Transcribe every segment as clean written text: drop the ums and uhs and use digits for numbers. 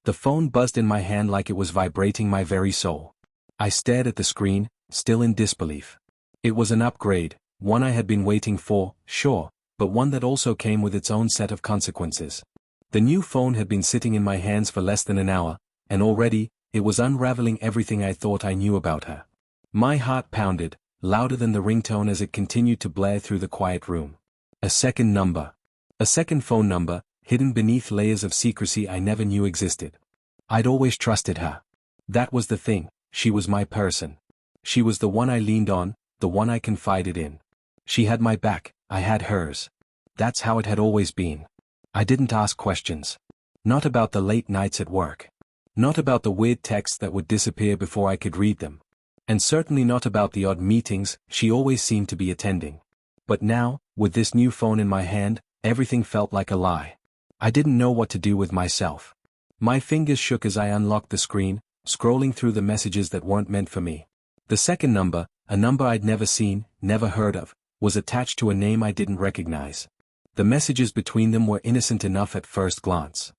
The phone buzzed in my hand like it was vibrating my very soul. I stared at the screen, still in disbelief. It was an upgrade, one I had been waiting for, sure, but one that also came with its own set of consequences. The new phone had been sitting in my hands for less than an hour, and already, it was unraveling everything I thought I knew about her. My heart pounded, louder than the ringtone as it continued to blare through the quiet room. A second number. A second phone number, hidden beneath layers of secrecy I never knew existed. I'd always trusted her. That was the thing, she was my person. She was the one I leaned on, the one I confided in. She had my back, I had hers. That's how it had always been. I didn't ask questions. Not about the late nights at work. Not about the weird texts that would disappear before I could read them. And certainly not about the odd meetings she always seemed to be attending. But now, with this new phone in my hand, everything felt like a lie. I didn't know what to do with myself. My fingers shook as I unlocked the screen, scrolling through the messages that weren't meant for me. The second number, a number I'd never seen, never heard of, was attached to a name I didn't recognize. The messages between them were innocent enough at first glance.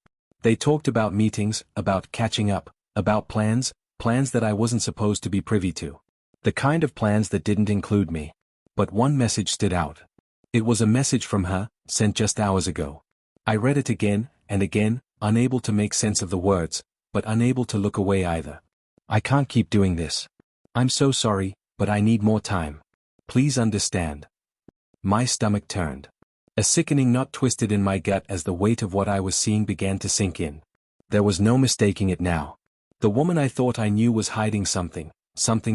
They talked about meetings, about catching up, about plans that I wasn't supposed to be privy to. The kind of plans that didn't include me. But one message stood out. It was a message from her, sent just hours ago. I read it again and again, unable to make sense of the words, but unable to look away either. I can't keep doing this. I'm so sorry, but I need more time. Please understand. My stomach turned. A sickening knot twisted in my gut as the weight of what I was seeing began to sink in. There was no mistaking it now. The woman I thought I knew was hiding something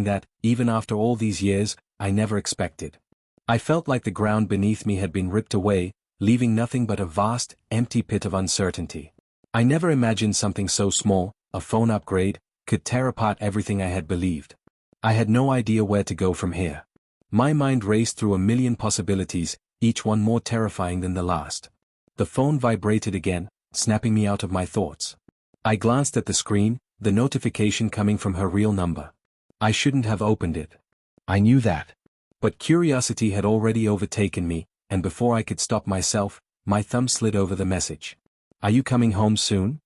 that, even after all these years, I never expected. I felt like the ground beneath me had been ripped away, leaving nothing but a vast, empty pit of uncertainty. I never imagined something so small, a phone upgrade, could tear apart everything I had believed. I had no idea where to go from here. My mind raced through a million possibilities, each one more terrifying than the last. The phone vibrated again, snapping me out of my thoughts. I glanced at the screen, the notification coming from her real number. I shouldn't have opened it. I knew that. But curiosity had already overtaken me, and before I could stop myself, my thumb slid over the message. Are you coming home soon?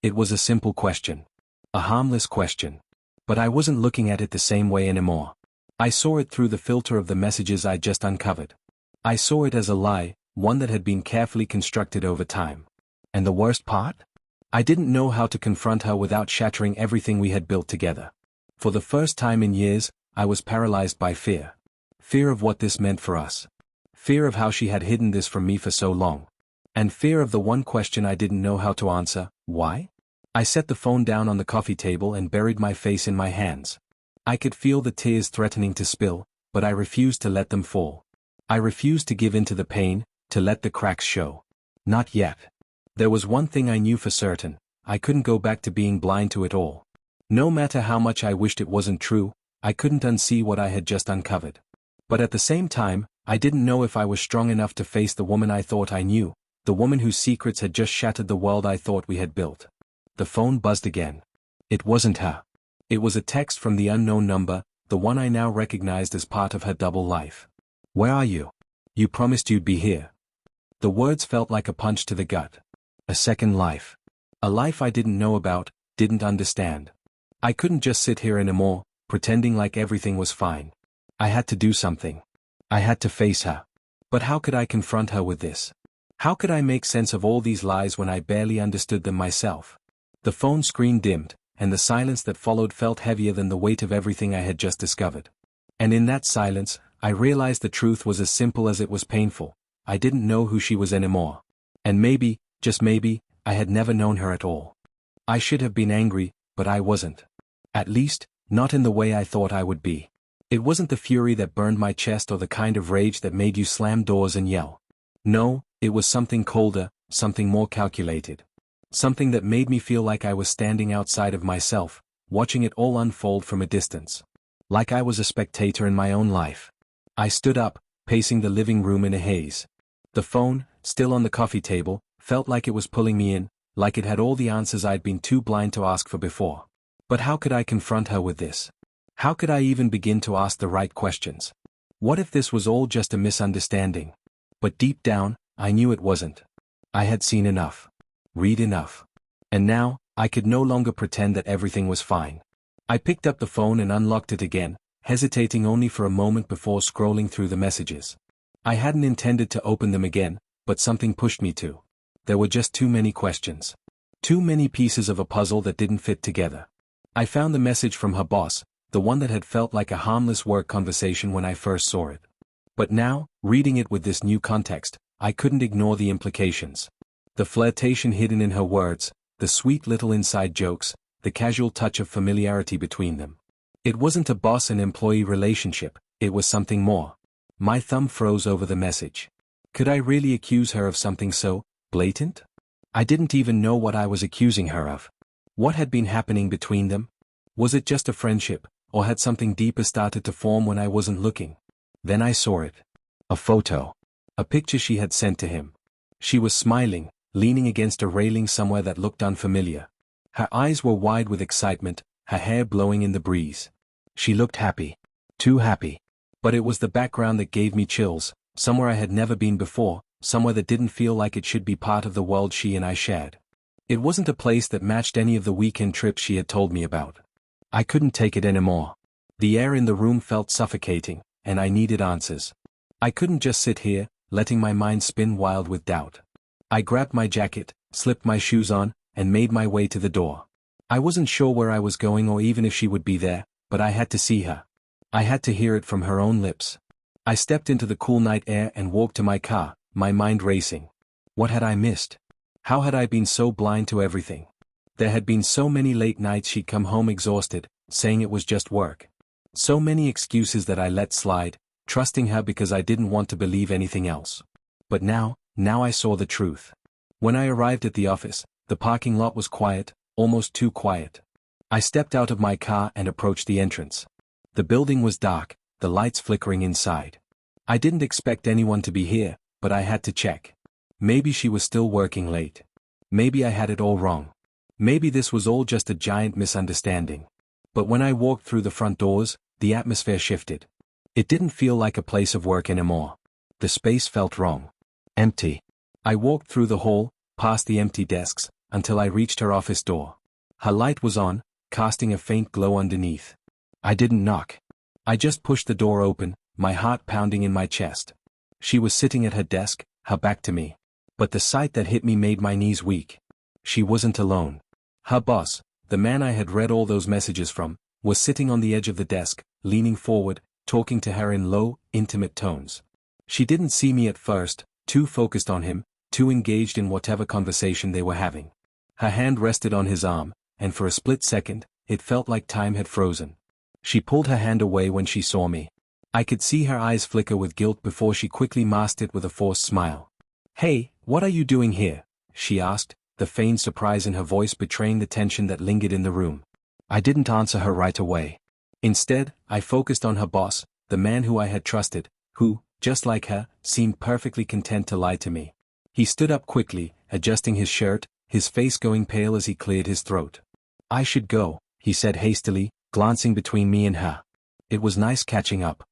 It was a simple question. A harmless question. But I wasn't looking at it the same way anymore. I saw it through the filter of the messages I'd just uncovered. I saw it as a lie, one that had been carefully constructed over time. And the worst part? I didn't know how to confront her without shattering everything we had built together. For the first time in years, I was paralyzed by fear. Fear of what this meant for us. Fear of how she had hidden this from me for so long. And fear of the one question I didn't know how to answer, why? I set the phone down on the coffee table and buried my face in my hands. I could feel the tears threatening to spill, but I refused to let them fall. I refused to give in to the pain, to let the cracks show. Not yet. There was one thing I knew for certain, I couldn't go back to being blind to it all. No matter how much I wished it wasn't true, I couldn't unsee what I had just uncovered. But at the same time, I didn't know if I was strong enough to face the woman I thought I knew, the woman whose secrets had just shattered the world I thought we had built. The phone buzzed again. It wasn't her. It was a text from the unknown number, the one I now recognized as part of her double life. Where are you? You promised you'd be here. The words felt like a punch to the gut. A second life. A life I didn't know about, didn't understand. I couldn't just sit here anymore, pretending like everything was fine. I had to do something. I had to face her. But how could I confront her with this? How could I make sense of all these lies when I barely understood them myself? The phone screen dimmed, and the silence that followed felt heavier than the weight of everything I had just discovered. And in that silence, I realized the truth was as simple as it was painful. I didn't know who she was anymore. And maybe, just maybe, I had never known her at all. I should have been angry, but I wasn't. At least, not in the way I thought I would be. It wasn't the fury that burned my chest or the kind of rage that made you slam doors and yell. No, it was something colder, something more calculated. Something that made me feel like I was standing outside of myself, watching it all unfold from a distance. Like I was a spectator in my own life. I stood up, pacing the living room in a haze. The phone, still on the coffee table, felt like it was pulling me in, like it had all the answers I'd been too blind to ask for before. But how could I confront her with this? How could I even begin to ask the right questions? What if this was all just a misunderstanding? But deep down, I knew it wasn't. I had seen enough. Read enough. And now, I could no longer pretend that everything was fine. I picked up the phone and unlocked it again, hesitating only for a moment before scrolling through the messages. I hadn't intended to open them again, but something pushed me to. There were just too many questions. Too many pieces of a puzzle that didn't fit together. I found the message from her boss, the one that had felt like a harmless work conversation when I first saw it. But now, reading it with this new context, I couldn't ignore the implications. The flirtation hidden in her words, the sweet little inside jokes, the casual touch of familiarity between them. It wasn't a boss and employee relationship, it was something more. My thumb froze over the message. Could I really accuse her of something so blatant? I didn't even know what I was accusing her of. What had been happening between them? Was it just a friendship, or had something deeper started to form when I wasn't looking? Then I saw it. A photo. A picture she had sent to him. She was smiling, leaning against a railing somewhere that looked unfamiliar. Her eyes were wide with excitement, her hair blowing in the breeze. She looked happy. Too happy. But it was the background that gave me chills, somewhere I had never been before, somewhere that didn't feel like it should be part of the world she and I shared. It wasn't a place that matched any of the weekend trips she had told me about. I couldn't take it anymore. The air in the room felt suffocating, and I needed answers. I couldn't just sit here, letting my mind spin wild with doubt. I grabbed my jacket, slipped my shoes on, and made my way to the door. I wasn't sure where I was going or even if she would be there, but I had to see her. I had to hear it from her own lips. I stepped into the cool night air and walked to my car, my mind racing. What had I missed? How had I been so blind to everything? There had been so many late nights she'd come home exhausted, saying it was just work. So many excuses that I let slide, trusting her because I didn't want to believe anything else. But now I saw the truth. When I arrived at the office, the parking lot was quiet, almost too quiet. I stepped out of my car and approached the entrance. The building was dark, the lights flickering inside. I didn't expect anyone to be here, but I had to check. Maybe she was still working late. Maybe I had it all wrong. Maybe this was all just a giant misunderstanding. But when I walked through the front doors, the atmosphere shifted. It didn't feel like a place of work anymore. The space felt wrong. Empty. I walked through the hall, past the empty desks, until I reached her office door. Her light was on, casting a faint glow underneath. I didn't knock. I just pushed the door open, my heart pounding in my chest. She was sitting at her desk, her back to me. But the sight that hit me made my knees weak. She wasn't alone. Her boss, the man I had read all those messages from, was sitting on the edge of the desk, leaning forward, talking to her in low, intimate tones. She didn't see me at first, too focused on him, too engaged in whatever conversation they were having. Her hand rested on his arm, and for a split second, it felt like time had frozen. She pulled her hand away when she saw me. I could see her eyes flicker with guilt before she quickly masked it with a forced smile. "Hey, what are you doing here?" she asked, the feigned surprise in her voice betraying the tension that lingered in the room. I didn't answer her right away. Instead, I focused on her boss, the man who I had trusted, who, just like her, seemed perfectly content to lie to me. He stood up quickly, adjusting his shirt, his face going pale as he cleared his throat. "I should go," he said hastily, glancing between me and her. It was nice catching up.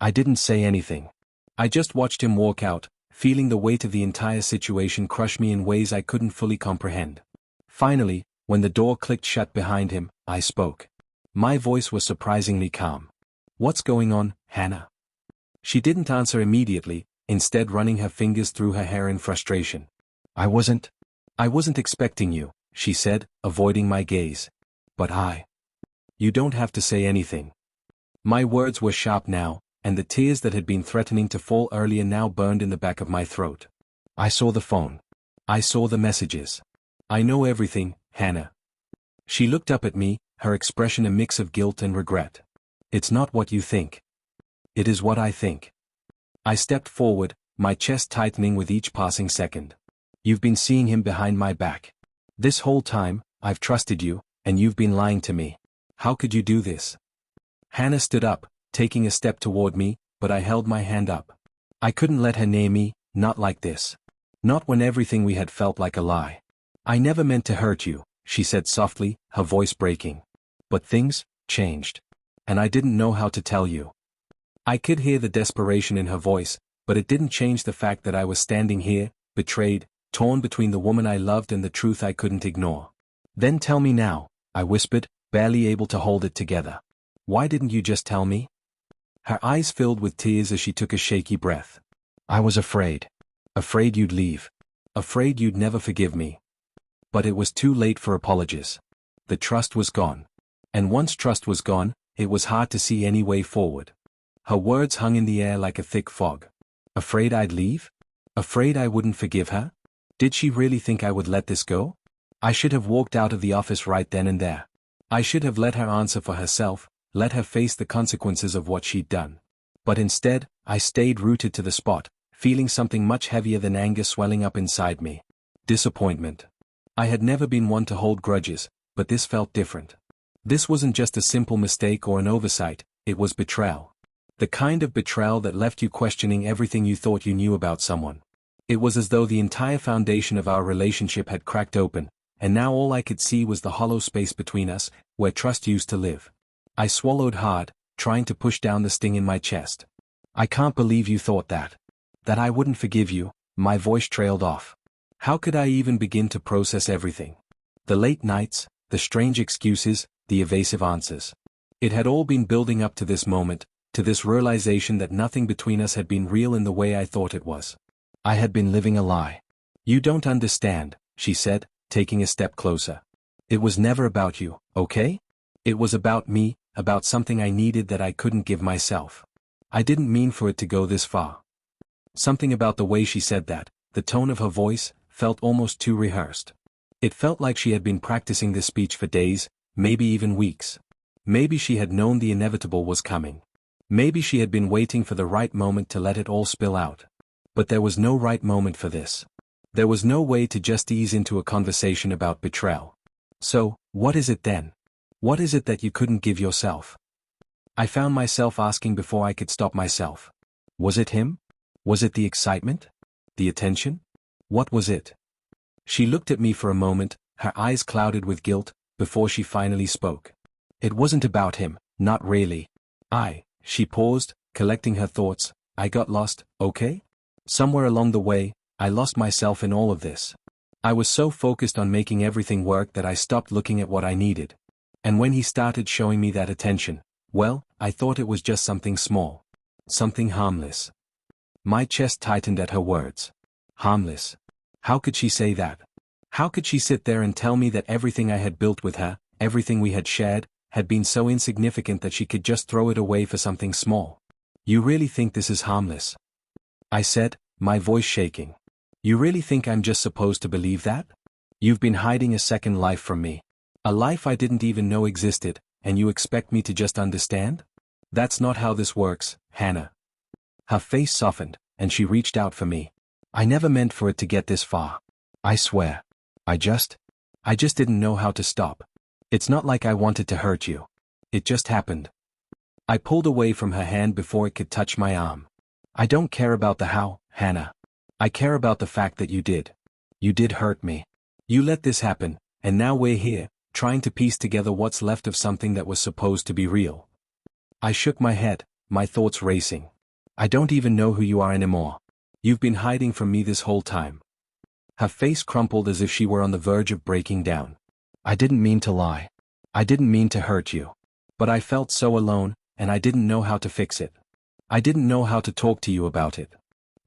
I didn't say anything. I just watched him walk out, feeling the weight of the entire situation crush me in ways I couldn't fully comprehend. Finally, when the door clicked shut behind him, I spoke. My voice was surprisingly calm. "What's going on, Hannah?" She didn't answer immediately, instead running her fingers through her hair in frustration. I wasn't expecting you," she said, avoiding my gaze. "But You don't have to say anything." My words were sharp now, and the tears that had been threatening to fall earlier now burned in the back of my throat. "I saw the phone. I saw the messages. I know everything, Hannah." She looked up at me, her expression a mix of guilt and regret. "It's not what you think. It is what I think." I stepped forward, my chest tightening with each passing second. "You've been seeing him behind my back. This whole time, I've trusted you, and you've been lying to me. How could you do this?" Hannah stood up, taking a step toward me, but I held my hand up. I couldn't let her near me, not like this. Not when everything we had felt like a lie. "I never meant to hurt you," she said softly, her voice breaking. "But things changed. And I didn't know how to tell you." I could hear the desperation in her voice, but it didn't change the fact that I was standing here, betrayed, torn between the woman I loved and the truth I couldn't ignore. Then tell me now, I whispered, barely able to hold it together. Why didn't you just tell me? Her eyes filled with tears as she took a shaky breath. I was afraid. Afraid you'd leave. Afraid you'd never forgive me. But it was too late for apologies. The trust was gone. And once trust was gone, it was hard to see any way forward. Her words hung in the air like a thick fog. Afraid I'd leave? Afraid I wouldn't forgive her? Did she really think I would let this go? I should have walked out of the office right then and there. I should have let her answer for herself, let her face the consequences of what she'd done. But instead, I stayed rooted to the spot, feeling something much heavier than anger swelling up inside me. Disappointment. I had never been one to hold grudges, but this felt different. This wasn't just a simple mistake or an oversight, it was betrayal. The kind of betrayal that left you questioning everything you thought you knew about someone. It was as though the entire foundation of our relationship had cracked open, and now all I could see was the hollow space between us, where trust used to live. I swallowed hard, trying to push down the sting in my chest. I can't believe you thought that. That I wouldn't forgive you. My voice trailed off. How could I even begin to process everything? The late nights, the strange excuses, the evasive answers. It had all been building up to this moment, to this realization that nothing between us had been real in the way I thought it was. I had been living a lie. You don't understand, she said, taking a step closer. It was never about you, okay? It was about me, about something I needed that I couldn't give myself. I didn't mean for it to go this far. Something about the way she said that, the tone of her voice, felt almost too rehearsed. It felt like she had been practicing this speech for days, maybe even weeks. Maybe she had known the inevitable was coming. Maybe she had been waiting for the right moment to let it all spill out. But there was no right moment for this. There was no way to just ease into a conversation about betrayal. So, what is it then? What is it that you couldn't give yourself? I found myself asking before I could stop myself. Was it him? Was it the excitement? The attention? What was it? She looked at me for a moment, her eyes clouded with guilt, before she finally spoke. It wasn't about him, not really. She paused, collecting her thoughts. I got lost, okay? Somewhere along the way, I lost myself in all of this. I was so focused on making everything work that I stopped looking at what I needed. And when he started showing me that attention, well, I thought it was just something small. Something harmless. My chest tightened at her words. Harmless. How could she say that? How could she sit there and tell me that everything I had built with her, everything we had shared, had been so insignificant that she could just throw it away for something small? You really think this is harmless? I said, my voice shaking. You really think I'm just supposed to believe that? You've been hiding a second life from me. A life I didn't even know existed, and you expect me to just understand? That's not how this works, Hannah. Her face softened, and she reached out for me. I never meant for it to get this far. I swear. I just didn't know how to stop. It's not like I wanted to hurt you. It just happened. I pulled away from her hand before it could touch my arm. I don't care about the how, Hannah. I care about the fact that you did. You did hurt me. You let this happen, and now we're here, trying to piece together what's left of something that was supposed to be real. I shook my head, my thoughts racing. I don't even know who you are anymore. You've been hiding from me this whole time. Her face crumpled as if she were on the verge of breaking down. I didn't mean to lie. I didn't mean to hurt you. But I felt so alone, and I didn't know how to fix it. I didn't know how to talk to you about it.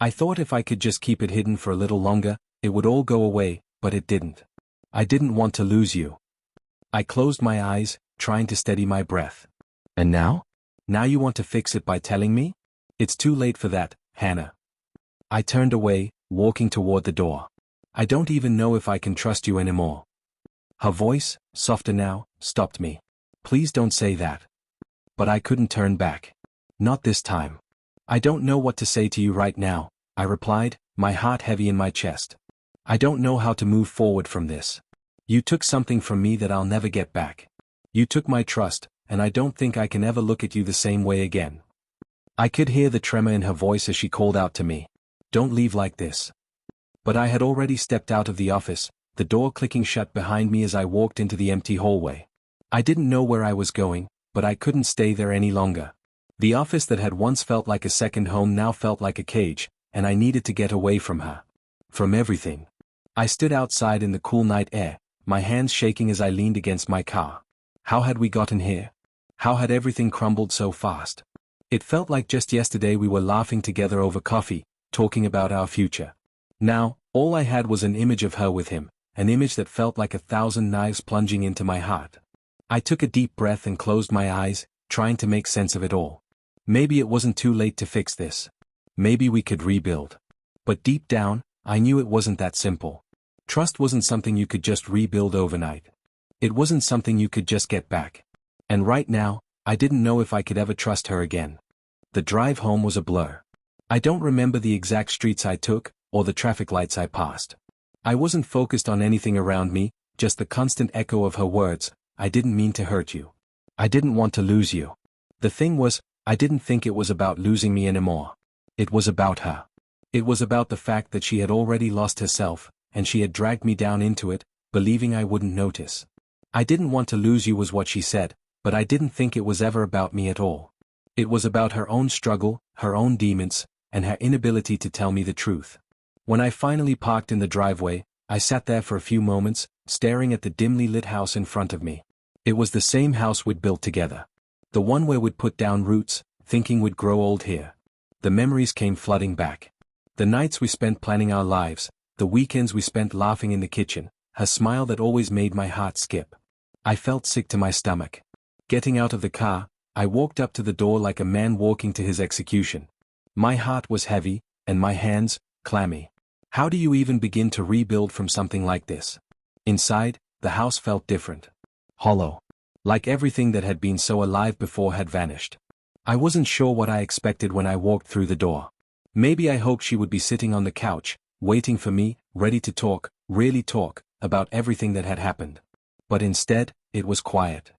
I thought if I could just keep it hidden for a little longer, it would all go away, but it didn't. I didn't want to lose you. I closed my eyes, trying to steady my breath. And now? Now you want to fix it by telling me? It's too late for that, Hannah. I turned away, walking toward the door. I don't even know if I can trust you anymore. Her voice, softer now, stopped me. Please don't say that. But I couldn't turn back. Not this time. I don't know what to say to you right now, I replied, my heart heavy in my chest. I don't know how to move forward from this. You took something from me that I'll never get back. You took my trust, and I don't think I can ever look at you the same way again. I could hear the tremor in her voice as she called out to me. Don't leave like this. But I had already stepped out of the office, the door clicking shut behind me as I walked into the empty hallway. I didn't know where I was going, but I couldn't stay there any longer. The office that had once felt like a second home now felt like a cage, and I needed to get away from her. From everything. I stood outside in the cool night air, my hands shaking as I leaned against my car. How had we gotten here? How had everything crumbled so fast? It felt like just yesterday we were laughing together over coffee, talking about our future. Now, all I had was an image of her with him, an image that felt like 1,000 knives plunging into my heart. I took a deep breath and closed my eyes, trying to make sense of it all. Maybe it wasn't too late to fix this. Maybe we could rebuild. But deep down, I knew it wasn't that simple. Trust wasn't something you could just rebuild overnight. It wasn't something you could just get back. And right now, I didn't know if I could ever trust her again. The drive home was a blur. I don't remember the exact streets I took, or the traffic lights I passed. I wasn't focused on anything around me, just the constant echo of her words, "I didn't mean to hurt you. I didn't want to lose you." The thing was, I didn't think it was about losing me anymore. It was about her. It was about the fact that she had already lost herself, and she had dragged me down into it, believing I wouldn't notice. "I didn't want to lose you" was what she said, but I didn't think it was ever about me at all. It was about her own struggle, her own demons, and her inability to tell me the truth. When I finally parked in the driveway, I sat there for a few moments, staring at the dimly lit house in front of me. It was the same house we'd built together. The one where we'd put down roots, thinking we'd grow old here. The memories came flooding back. The nights we spent planning our lives, the weekends we spent laughing in the kitchen, her smile that always made my heart skip. I felt sick to my stomach. Getting out of the car, I walked up to the door like a man walking to his execution. My heart was heavy, and my hands, clammy. How do you even begin to rebuild from something like this? Inside, the house felt different. Hollow. Like everything that had been so alive before had vanished. I wasn't sure what I expected when I walked through the door. Maybe I hoped she would be sitting on the couch, waiting for me, ready to talk, really talk, about everything that had happened. But instead, it was quiet.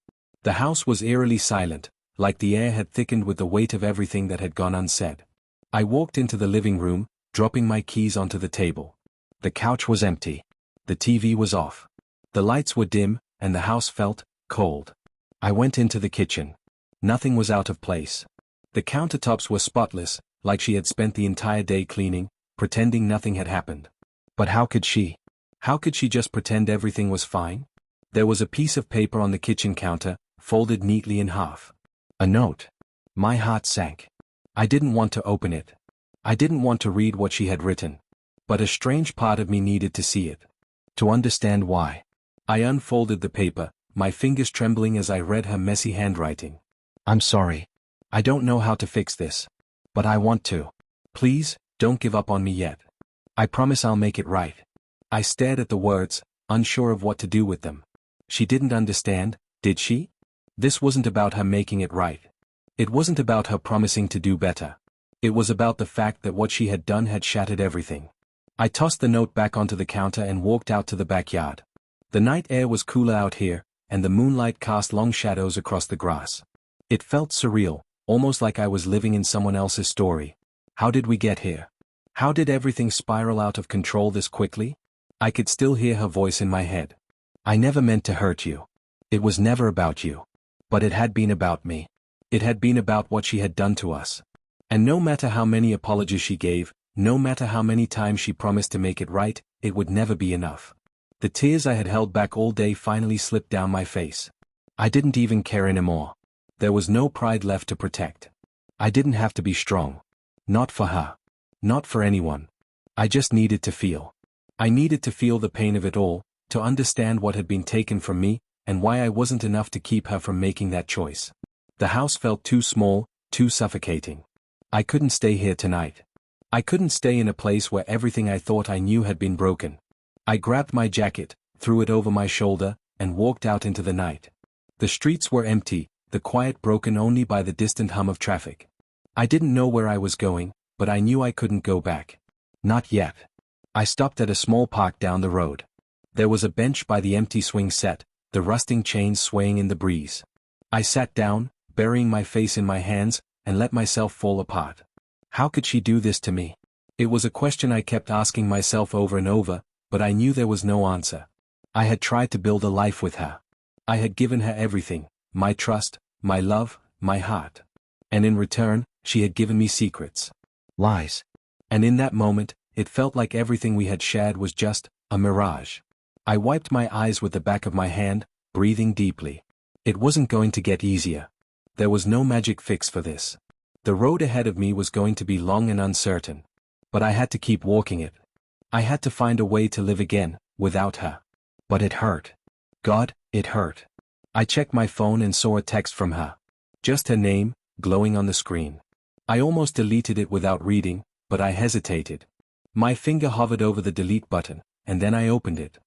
The house was eerily silent, like the air had thickened with the weight of everything that had gone unsaid. I walked into the living room, dropping my keys onto the table. The couch was empty. The TV was off. The lights were dim, and the house felt cold. I went into the kitchen. Nothing was out of place. The countertops were spotless, like she had spent the entire day cleaning, pretending nothing had happened. But how could she? How could she just pretend everything was fine? There was a piece of paper on the kitchen counter, folded neatly in half. A note. My heart sank. I didn't want to open it. I didn't want to read what she had written. But a strange part of me needed to see it. To understand why. I unfolded the paper, my fingers trembling as I read her messy handwriting. "I'm sorry. I don't know how to fix this. But I want to. Please, don't give up on me yet. I promise I'll make it right." I stared at the words, unsure of what to do with them. She didn't understand, did she? This wasn't about her making it right. It wasn't about her promising to do better. It was about the fact that what she had done had shattered everything. I tossed the note back onto the counter and walked out to the backyard. The night air was cooler out here, and the moonlight cast long shadows across the grass. It felt surreal, almost like I was living in someone else's story. How did we get here? How did everything spiral out of control this quickly? I could still hear her voice in my head. "I never meant to hurt you. It was never about you. But it had been about me. It had been about what she had done to us." And no matter how many apologies she gave, no matter how many times she promised to make it right, it would never be enough. The tears I had held back all day finally slipped down my face. I didn't even care anymore. There was no pride left to protect. I didn't have to be strong. Not for her. Not for anyone. I just needed to feel. I needed to feel the pain of it all, to understand what had been taken from me, and why I wasn't enough to keep her from making that choice. The house felt too small, too suffocating. I couldn't stay here tonight. I couldn't stay in a place where everything I thought I knew had been broken. I grabbed my jacket, threw it over my shoulder, and walked out into the night. The streets were empty, the quiet broken only by the distant hum of traffic. I didn't know where I was going, but I knew I couldn't go back. Not yet. I stopped at a small park down the road. There was a bench by the empty swing set, the rusting chains swaying in the breeze. I sat down, burying my face in my hands, and let myself fall apart. How could she do this to me? It was a question I kept asking myself over and over, but I knew there was no answer. I had tried to build a life with her. I had given her everything, my trust, my love, my heart. And in return, she had given me secrets. Lies. And in that moment, it felt like everything we had shared was just a mirage. I wiped my eyes with the back of my hand, breathing deeply. It wasn't going to get easier. There was no magic fix for this. The road ahead of me was going to be long and uncertain. But I had to keep walking it. I had to find a way to live again, without her. But it hurt. God, it hurt. I checked my phone and saw a text from her. Just her name, glowing on the screen. I almost deleted it without reading, but I hesitated. My finger hovered over the delete button, and then I opened it.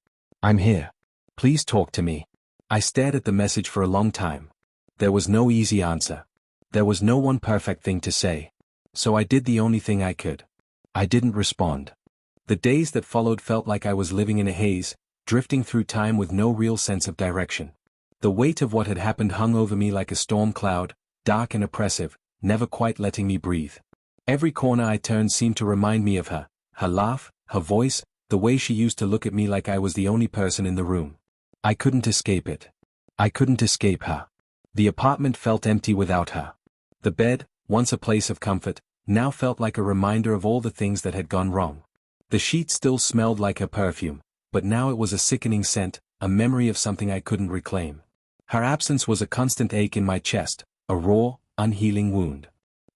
I'm here. Please talk to me. I stared at the message for a long time. There was no easy answer. There was no one perfect thing to say. So I did the only thing I could. I didn't respond. The days that followed felt like I was living in a haze, drifting through time with no real sense of direction. The weight of what had happened hung over me like a storm cloud, dark and oppressive, never quite letting me breathe. Every corner I turned seemed to remind me of her, her laugh, her voice, the way she used to look at me like I was the only person in the room. I couldn't escape it. I couldn't escape her. The apartment felt empty without her. The bed, once a place of comfort, now felt like a reminder of all the things that had gone wrong. The sheets still smelled like her perfume, but now it was a sickening scent, a memory of something I couldn't reclaim. Her absence was a constant ache in my chest, a raw, unhealing wound.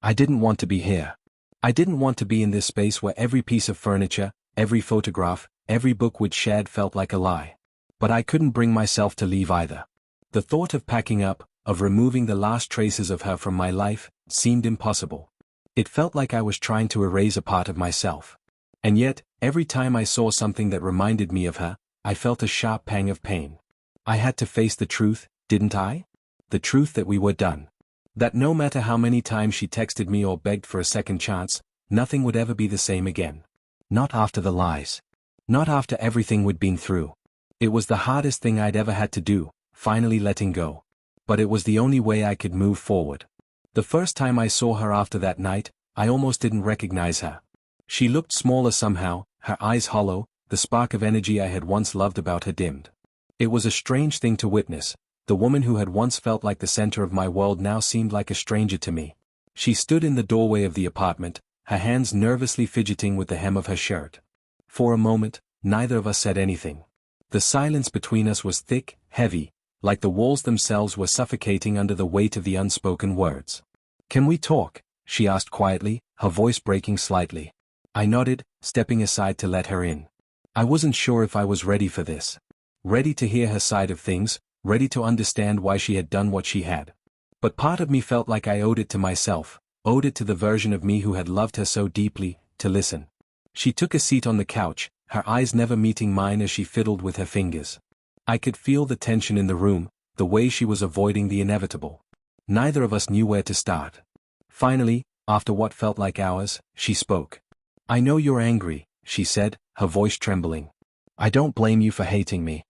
I didn't want to be here. I didn't want to be in this space where every piece of furniture, every photograph, every book we'd shared felt like a lie. But I couldn't bring myself to leave either. The thought of packing up, of removing the last traces of her from my life, seemed impossible. It felt like I was trying to erase a part of myself. And yet, every time I saw something that reminded me of her, I felt a sharp pang of pain. I had to face the truth, didn't I? The truth that we were done. That no matter how many times she texted me or begged for a second chance, nothing would ever be the same again. Not after the lies. Not after everything we'd been through. It was the hardest thing I'd ever had to do, finally letting go. But it was the only way I could move forward. The first time I saw her after that night, I almost didn't recognize her. She looked smaller somehow, her eyes hollow, the spark of energy I had once loved about her dimmed. It was a strange thing to witness. The woman who had once felt like the center of my world now seemed like a stranger to me. She stood in the doorway of the apartment, her hands nervously fidgeting with the hem of her shirt. For a moment, neither of us said anything. The silence between us was thick, heavy, like the walls themselves were suffocating under the weight of the unspoken words. "Can we talk?" she asked quietly, her voice breaking slightly. I nodded, stepping aside to let her in. I wasn't sure if I was ready for this. Ready to hear her side of things, ready to understand why she had done what she had. But part of me felt like I owed it to myself, owed it to the version of me who had loved her so deeply, to listen. She took a seat on the couch, her eyes never meeting mine as she fiddled with her fingers. I could feel the tension in the room, the way she was avoiding the inevitable. Neither of us knew where to start. Finally, after what felt like hours, she spoke. "I know you're angry," she said, her voice trembling. "I don't blame you for hating me.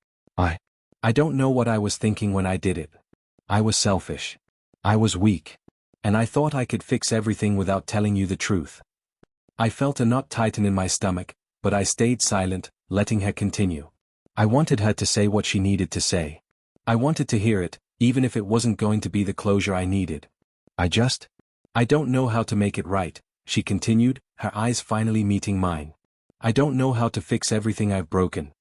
I don't know what I was thinking when I did it. I was selfish. I was weak. And I thought I could fix everything without telling you the truth." I felt a knot tighten in my stomach, but I stayed silent, letting her continue. I wanted her to say what she needed to say. I wanted to hear it, even if it wasn't going to be the closure I needed. I don't know how to make it right," she continued, her eyes finally meeting mine. "I don't know how to fix everything I've broken."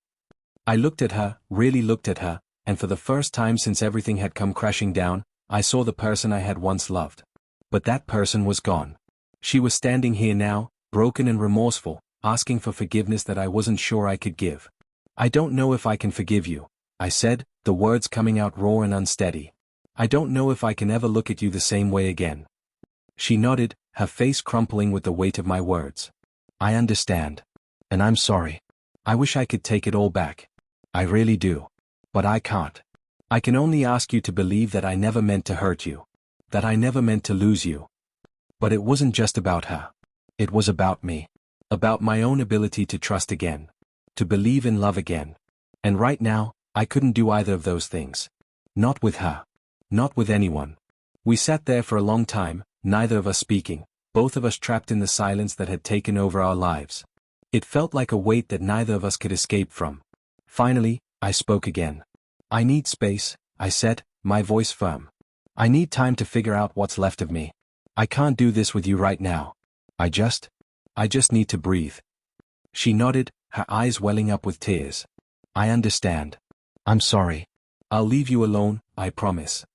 I looked at her, really looked at her, and for the first time since everything had come crashing down, I saw the person I had once loved. But that person was gone. She was standing here now, broken and remorseful, asking for forgiveness that I wasn't sure I could give. "I don't know if I can forgive you," I said, the words coming out raw and unsteady. "I don't know if I can ever look at you the same way again." She nodded, her face crumpling with the weight of my words. "I understand. And I'm sorry. I wish I could take it all back. I really do. But I can't. I can only ask you to believe that I never meant to hurt you. That I never meant to lose you." But it wasn't just about her. It was about me. About my own ability to trust again. To believe in love again. And right now, I couldn't do either of those things. Not with her. Not with anyone. We sat there for a long time, neither of us speaking, both of us trapped in the silence that had taken over our lives. It felt like a weight that neither of us could escape from. Finally, I spoke again. "I need space," I said, my voice firm. "I need time to figure out what's left of me. I can't do this with you right now. I just need to breathe." She nodded, her eyes welling up with tears. I understand. I'm sorry. I'll leave you alone, I promise.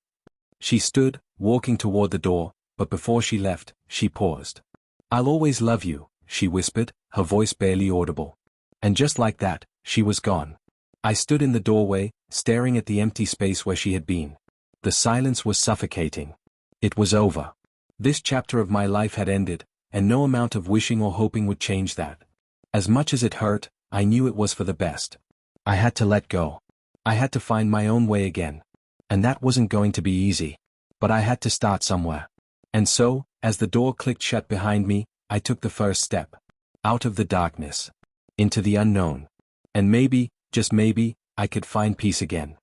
She stood, walking toward the door, but before she left, she paused. I'll always love you, she whispered, her voice barely audible. And just like that, she was gone. I stood in the doorway, staring at the empty space where she had been. The silence was suffocating. It was over. This chapter of my life had ended, and no amount of wishing or hoping would change that. As much as it hurt, I knew it was for the best. I had to let go. I had to find my own way again. And that wasn't going to be easy. But I had to start somewhere. And so, as the door clicked shut behind me, I took the first step. Out of the darkness. Into the unknown. And maybe, just maybe, I could find peace again.